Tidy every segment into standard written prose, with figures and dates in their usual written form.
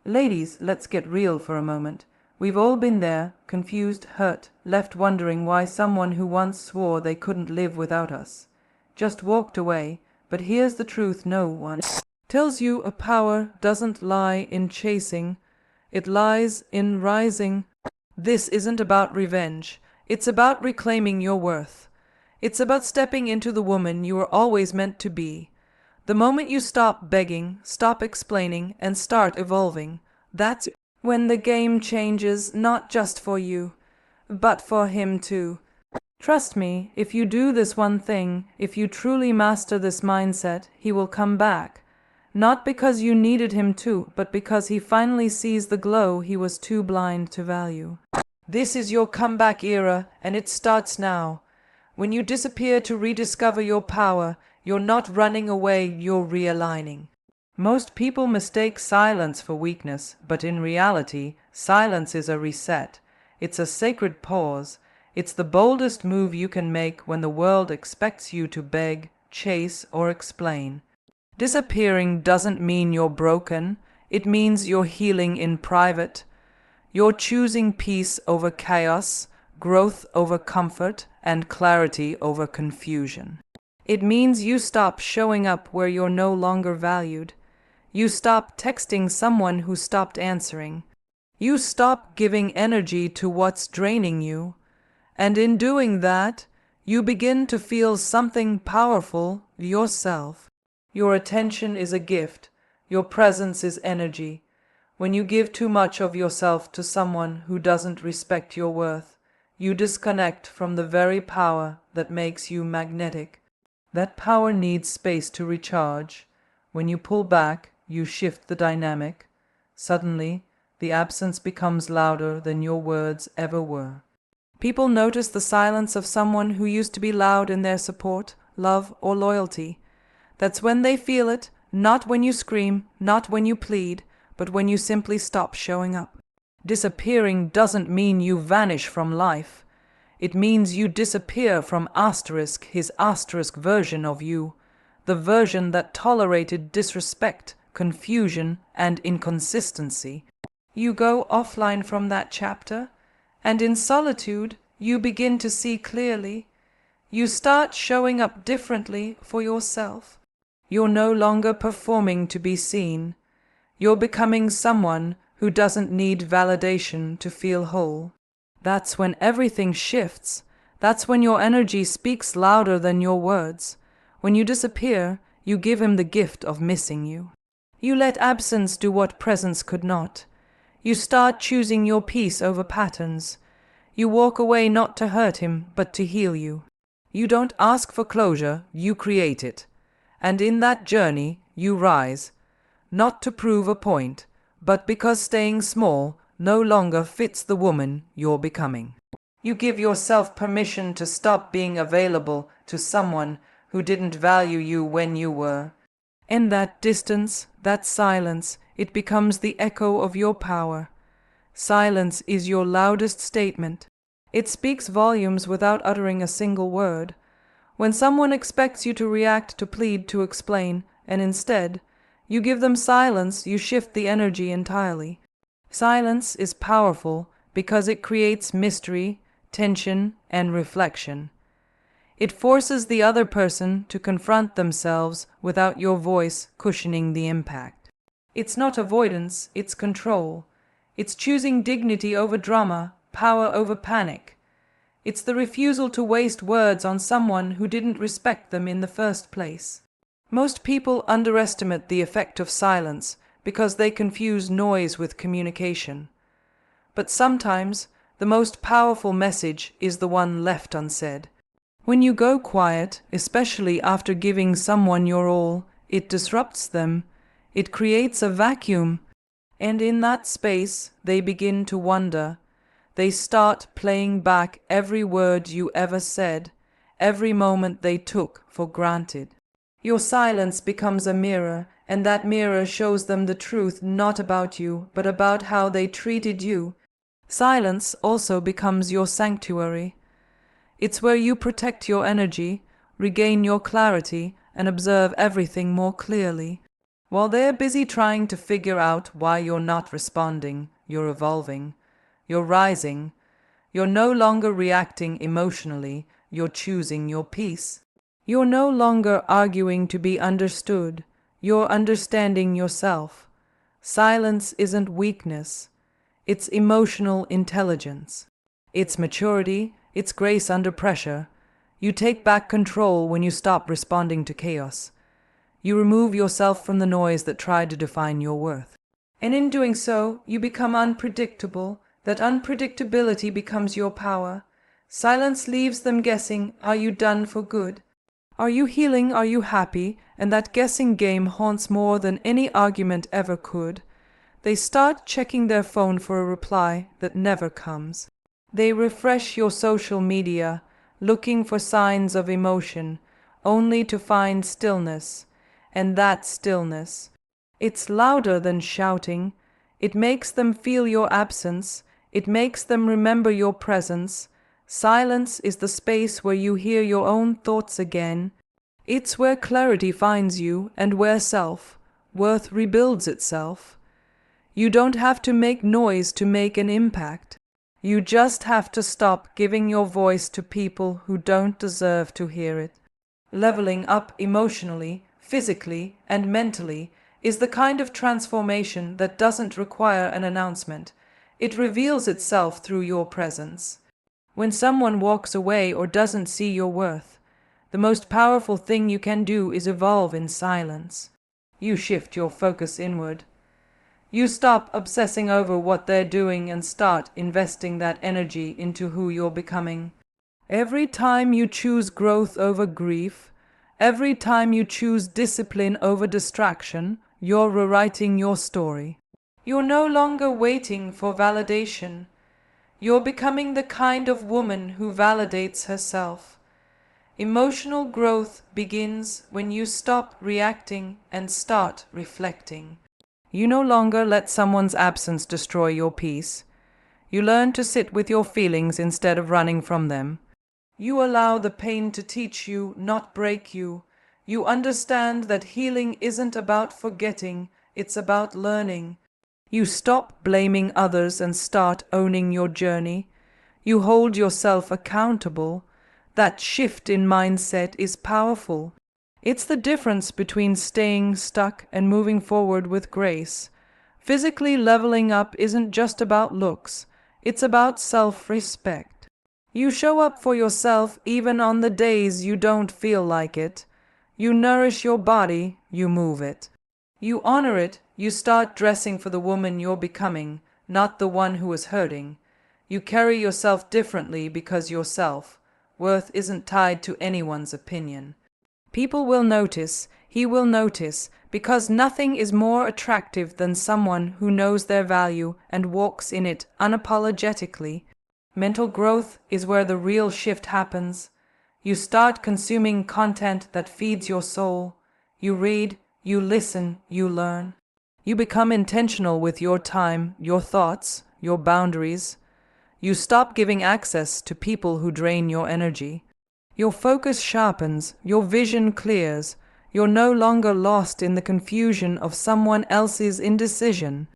Ladies, let's get real for a moment. We've all been there, confused, hurt, left wondering why someone who once swore they couldn't live without us just walked away. But here's the truth no one tells you: a power doesn't lie in chasing, it lies in rising. This isn't about revenge, it's about reclaiming your worth. It's about stepping into the woman you were always meant to be. The moment you stop begging, stop explaining, and start evolving, that's when the game changes, not just for you, but for him too. Trust me, if you do this one thing, if you truly master this mindset, he will come back. Not because you needed him to, but because he finally sees the glow he was too blind to value. This is your comeback era, and it starts now. When you disappear to rediscover your power, you're not running away, you're realigning. Most people mistake silence for weakness, but in reality, silence is a reset. It's a sacred pause. It's the boldest move you can make when the world expects you to beg, chase, or explain. Disappearing doesn't mean you're broken. It means you're healing in private. You're choosing peace over chaos, growth over comfort, and clarity over confusion. It means you stop showing up where you're no longer valued. You stop texting someone who stopped answering. You stop giving energy to what's draining you. And in doing that, you begin to feel something powerful yourself. Your attention is a gift. Your presence is energy. When you give too much of yourself to someone who doesn't respect your worth, you disconnect from the very power that makes you magnetic. That power needs space to recharge. When you pull back, you shift the dynamic. Suddenly, the absence becomes louder than your words ever were. People notice the silence of someone who used to be loud in their support, love, or loyalty. That's when they feel it, not when you scream, not when you plead, but when you simply stop showing up. Disappearing doesn't mean you vanish from life. It means you disappear from asterisk, his asterisk version of you, the version that tolerated disrespect, confusion, and inconsistency. You go offline from that chapter, and in solitude, you begin to see clearly. You start showing up differently for yourself. You're no longer performing to be seen. You're becoming someone who doesn't need validation to feel whole. That's when everything shifts. That's when your energy speaks louder than your words. When you disappear, you give him the gift of missing you. You let absence do what presence could not. You start choosing your peace over patterns. You walk away not to hurt him, but to heal you. You don't ask for closure, you create it. And in that journey, you rise, not to prove a point, but because staying small no longer fits the woman you're becoming. You give yourself permission to stop being available to someone who didn't value you when you were. In that distance, that silence, it becomes the echo of your power. Silence is your loudest statement. It speaks volumes without uttering a single word. When someone expects you to react, to plead, to explain, and instead you give them silence, you shift the energy entirely. Silence is powerful because it creates mystery, tension, and reflection. It forces the other person to confront themselves without your voice cushioning the impact. It's not avoidance, it's control. It's choosing dignity over drama, power over panic. It's the refusal to waste words on someone who didn't respect them in the first place. Most people underestimate the effect of silence because they confuse noise with communication. But sometimes the most powerful message is the one left unsaid. When you go quiet, especially after giving someone your all, it disrupts them. It creates a vacuum. And in that space, they begin to wonder. They start playing back every word you ever said, every moment they took for granted. Your silence becomes a mirror, and that mirror shows them the truth not about you, but about how they treated you. Silence also becomes your sanctuary. It's where you protect your energy, regain your clarity, and observe everything more clearly. While they're busy trying to figure out why you're not responding, you're evolving, you're rising, you're no longer reacting emotionally, you're choosing your peace. You're no longer arguing to be understood, you're understanding yourself. Silence isn't weakness, it's emotional intelligence. It's maturity, it's grace under pressure. You take back control when you stop responding to chaos. You remove yourself from the noise that tried to define your worth. And in doing so, you become unpredictable. That unpredictability becomes your power. Silence leaves them guessing, are you done for good? Are you healing? Are you happy? And that guessing game haunts more than any argument ever could. They start checking their phone for a reply that never comes. They refresh your social media, looking for signs of emotion, only to find stillness. And that stillness, it's louder than shouting. It makes them feel your absence. It makes them remember your presence. Silence is the space where you hear your own thoughts again. It's where clarity finds you and where self-worth rebuilds itself. You don't have to make noise to make an impact. You just have to stop giving your voice to people who don't deserve to hear it. Leveling up emotionally, physically, and mentally is the kind of transformation that doesn't require an announcement. It reveals itself through your presence. When someone walks away or doesn't see your worth, the most powerful thing you can do is evolve in silence. You shift your focus inward. You stop obsessing over what they're doing and start investing that energy into who you're becoming. Every time you choose growth over grief, every time you choose discipline over distraction, you're rewriting your story. You're no longer waiting for validation. You're becoming the kind of woman who validates herself. Emotional growth begins when you stop reacting and start reflecting. You no longer let someone's absence destroy your peace. You learn to sit with your feelings instead of running from them. You allow the pain to teach you, not break you. You understand that healing isn't about forgetting, it's about learning. You stop blaming others and start owning your journey. You hold yourself accountable. That shift in mindset is powerful. It's the difference between staying stuck and moving forward with grace. Physically leveling up isn't just about looks, it's about self-respect. You show up for yourself even on the days you don't feel like it. You nourish your body, you move it. You honor it, you start dressing for the woman you're becoming, not the one who is hurting. You carry yourself differently because your self-worth isn't tied to anyone's opinion. People will notice, he will notice, because nothing is more attractive than someone who knows their value and walks in it unapologetically. Mental growth is where the real shift happens. You start consuming content that feeds your soul. You read, you listen, you learn. You become intentional with your time, your thoughts, your boundaries. You stop giving access to people who drain your energy. Your focus sharpens, your vision clears. You're no longer lost in the confusion of someone else's indecision.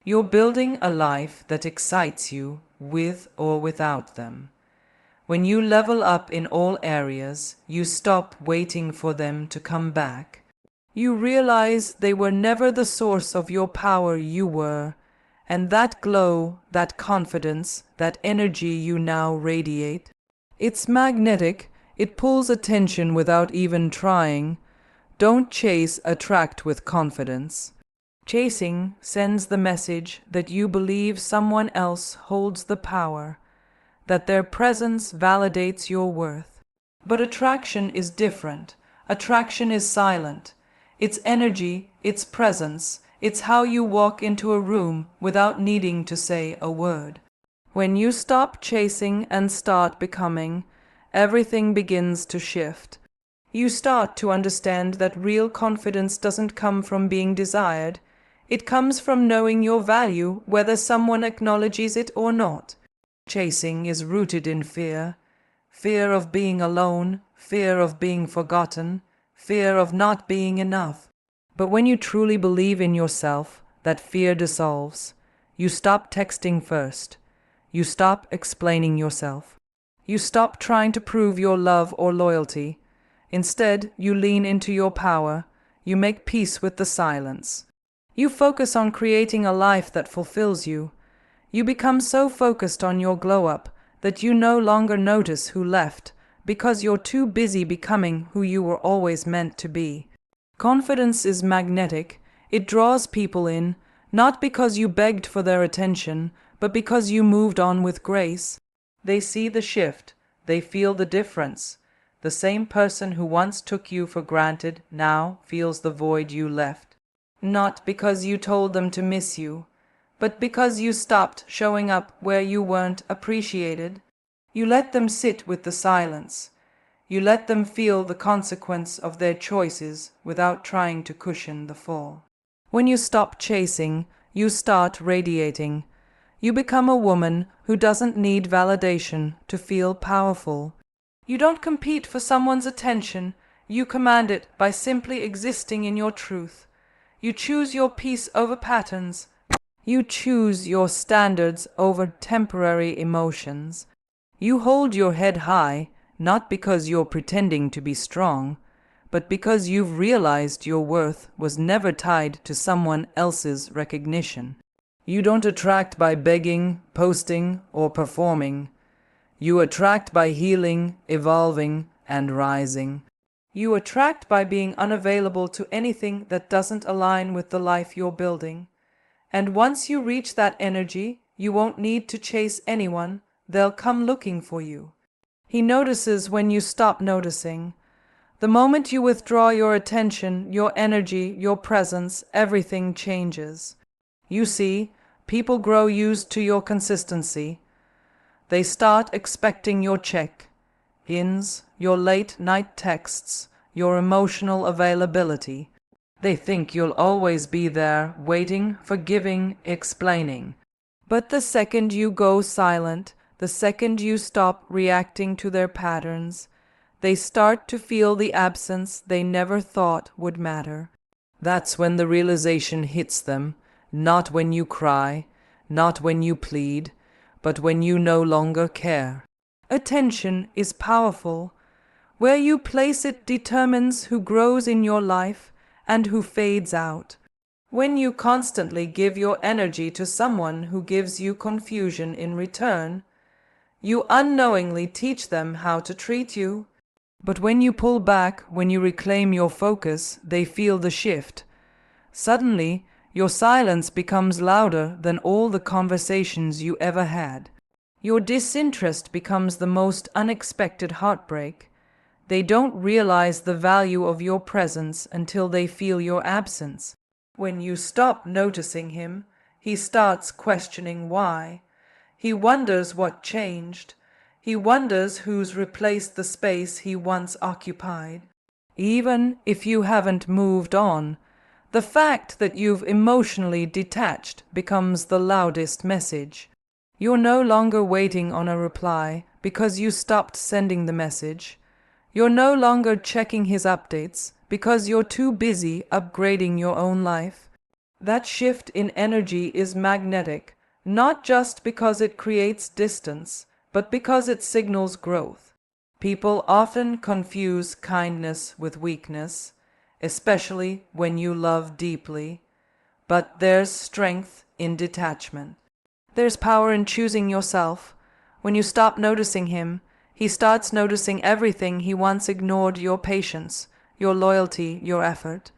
You're building a life that excites you, with or without them. When you level up in all areas, you stop waiting for them to come back. You realize they were never the source of your power, you were. And that glow, that confidence, that energy you now radiate, it's magnetic. It pulls attention without even trying. Don't chase, attract with confidence. Chasing sends the message that you believe someone else holds the power, that their presence validates your worth. But attraction is different. Attraction is silent. It's energy, it's presence, it's how you walk into a room without needing to say a word. When you stop chasing and start becoming, everything begins to shift. You start to understand that real confidence doesn't come from being desired. It comes from knowing your value, whether someone acknowledges it or not. Chasing is rooted in fear. Fear of being alone, fear of being forgotten, fear of not being enough. But when you truly believe in yourself, that fear dissolves. You stop texting first. You stop explaining yourself. You stop trying to prove your love or loyalty. Instead, you lean into your power. You make peace with the silence. You focus on creating a life that fulfills you. You become so focused on your glow-up that you no longer notice who left because you're too busy becoming who you were always meant to be. Confidence is magnetic. It draws people in, not because you begged for their attention, but because you moved on with grace. They see the shift. They feel the difference. The same person who once took you for granted now feels the void you left. Not because you told them to miss you, but because you stopped showing up where you weren't appreciated. You let them sit with the silence. You let them feel the consequence of their choices without trying to cushion the fall. When you stop chasing, you start radiating. You become a woman who doesn't need validation to feel powerful. You don't compete for someone's attention. You command it by simply existing in your truth. You choose your peace over patterns. You choose your standards over temporary emotions. You hold your head high, not because you're pretending to be strong, but because you've realized your worth was never tied to someone else's recognition. You don't attract by begging, posting, or performing. You attract by healing, evolving, and rising. You attract by being unavailable to anything that doesn't align with the life you're building. And once you reach that energy, you won't need to chase anyone. They'll come looking for you. He notices when you stop noticing. The moment you withdraw your attention, your energy, your presence, everything changes. You see, people grow used to your consistency. They start expecting your check-ins, your late-night texts, your emotional availability. They think you'll always be there, waiting, forgiving, explaining. But the second you go silent, the second you stop reacting to their patterns, they start to feel the absence they never thought would matter. That's when the realization hits them, not when you cry, not when you plead, but when you no longer care. Attention is powerful. Where you place it determines who grows in your life and who fades out. When you constantly give your energy to someone who gives you confusion in return, you unknowingly teach them how to treat you. But when you pull back, when you reclaim your focus, they feel the shift. Suddenly, your silence becomes louder than all the conversations you ever had. Your disinterest becomes the most unexpected heartbreak. They don't realize the value of your presence until they feel your absence. When you stop noticing him, he starts questioning why. He wonders what changed. He wonders who's replaced the space he once occupied. Even if you haven't moved on, the fact that you've emotionally detached becomes the loudest message. You're no longer waiting on a reply because you stopped sending the message. You're no longer checking his updates because you're too busy upgrading your own life. That shift in energy is magnetic, not just because it creates distance, but because it signals growth. People often confuse kindness with weakness, especially when you love deeply, but there's strength in detachment. There's power in choosing yourself. When you stop noticing him, he starts noticing everything he once ignored: your patience, your loyalty, your effort.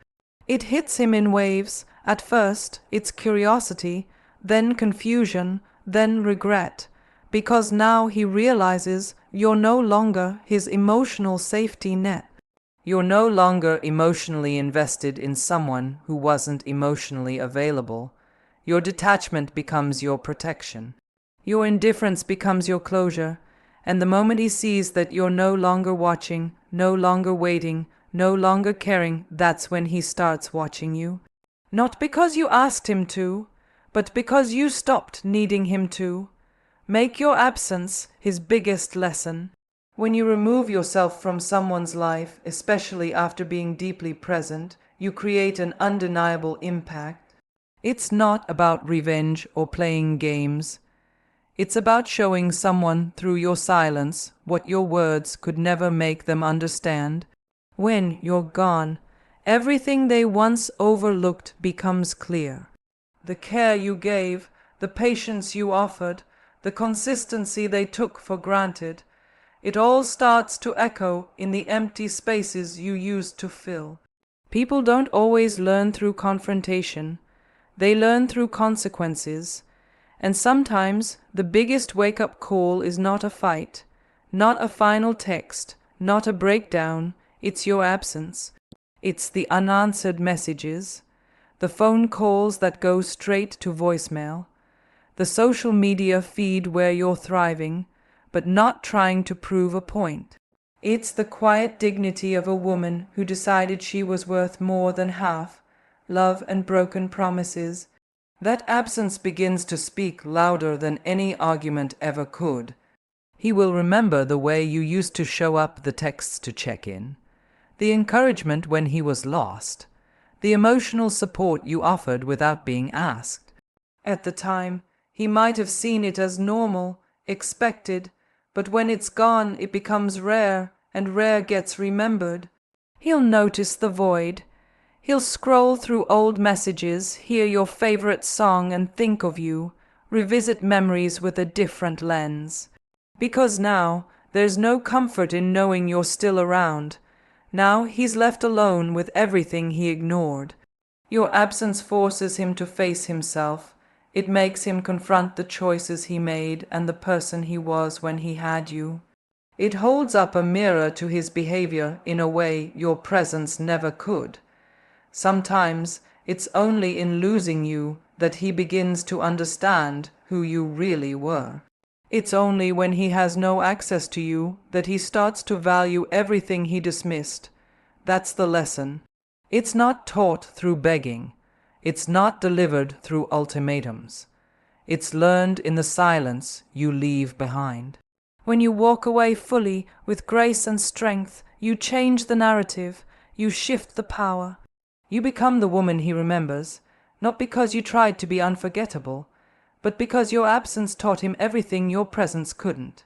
It hits him in waves. At first, it's curiosity, then confusion, then regret, because now he realizes you're no longer his emotional safety net. You're no longer emotionally invested in someone who wasn't emotionally available. Your detachment becomes your protection. Your indifference becomes your closure. And the moment he sees that you're no longer watching, no longer waiting, no longer caring, that's when he starts watching you. Not because you asked him to, but because you stopped needing him to. Make your absence his biggest lesson. When you remove yourself from someone's life, especially after being deeply present, you create an undeniable impact. It's not about revenge or playing games. It's about showing someone through your silence what your words could never make them understand. When you're gone, everything they once overlooked becomes clear. The care you gave, the patience you offered, the consistency they took for granted, it all starts to echo in the empty spaces you used to fill. People don't always learn through confrontation. They learn through consequences. And sometimes the biggest wake-up call is not a fight, not a final text, not a breakdown. It's your absence. It's the unanswered messages, the phone calls that go straight to voicemail, the social media feed where you're thriving, but not trying to prove a point. It's the quiet dignity of a woman who decided she was worth more than half love and broken promises. That absence begins to speak louder than any argument ever could. He will remember the way you used to show up, the texts to check in, the encouragement when he was lost, the emotional support you offered without being asked. At the time, he might have seen it as normal, expected, but when it's gone, it becomes rare, and rare gets remembered. He'll notice the void. He'll scroll through old messages, hear your favorite song and think of you, revisit memories with a different lens. Because now, there's no comfort in knowing you're still around. Now he's left alone with everything he ignored. Your absence forces him to face himself. It makes him confront the choices he made and the person he was when he had you. It holds up a mirror to his behavior in a way your presence never could. Sometimes it's only in losing you that he begins to understand who you really were. It's only when he has no access to you that he starts to value everything he dismissed. That's the lesson. It's not taught through begging. It's not delivered through ultimatums. It's learned in the silence you leave behind. When you walk away fully, with grace and strength, you change the narrative, you shift the power. You become the woman he remembers, not because you tried to be unforgettable, but because your absence taught him everything your presence couldn't.